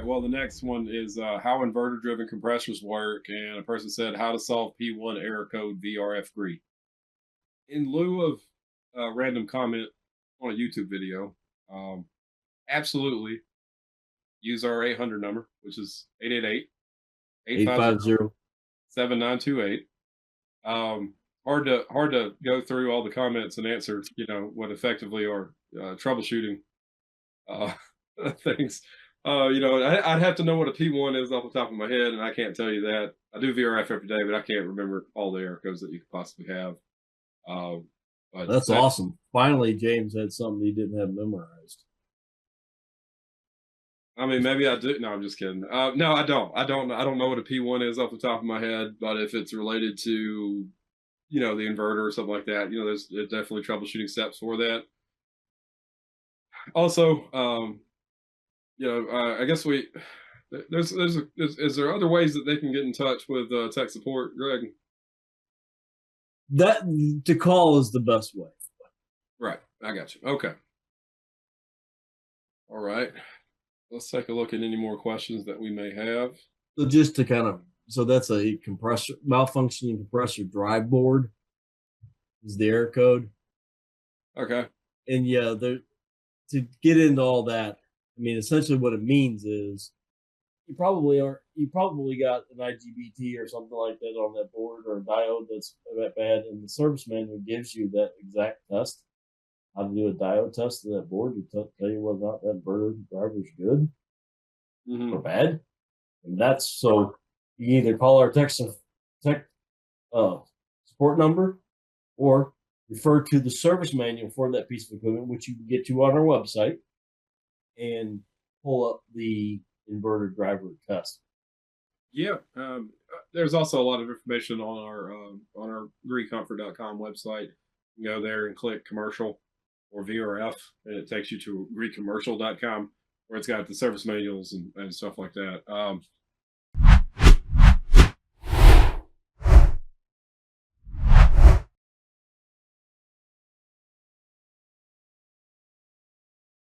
Well, the next one is how inverter-driven compressors work, and a person said how to solve P-1 error code VRF GREE. In lieu of a random comment on a YouTube video, absolutely use our 800 number, which is 888-850-7928. 850. Hard to go through all the comments and answer, what effectively are troubleshooting uh, things. I'd have to know what a P1 is off the top of my head, and I can't tell you that. I do VRF every day, but I can't remember all the error codes that you could possibly have. But That's awesome. Finally, James had something he didn't have memorized. I mean, maybe I do. No, I'm just kidding. No, I don't. I don't know what a P1 is off the top of my head, but if it's related to, the inverter or something like that, there's definitely troubleshooting steps for that. Also, I guess is there other ways that they can get in touch with tech support, Greg? That to call is the best way. Right. I got you. Okay. All right. Let's take a look at any more questions that we may have. So just to that's a compressor malfunctioning compressor drive board is the error code. Okay. And yeah, to get into all that, I mean, essentially what it means is you probably got an IGBT or something like that on that board, or a diode that's that bad, and the service manual gives you that exact test, how to do a diode test of that board to tell you whether or not that inverter driver is good or bad. And that's so you either call our tech support number or refer to the service manual for that piece of equipment, which you can get to on our website, and pull up the inverter driver test. Yeah, there's also a lot of information on our GREEcomfort.com website. You can go there and click commercial or VRF, and it takes you to GREEcommercial.com, where it's got the service manuals and stuff like that.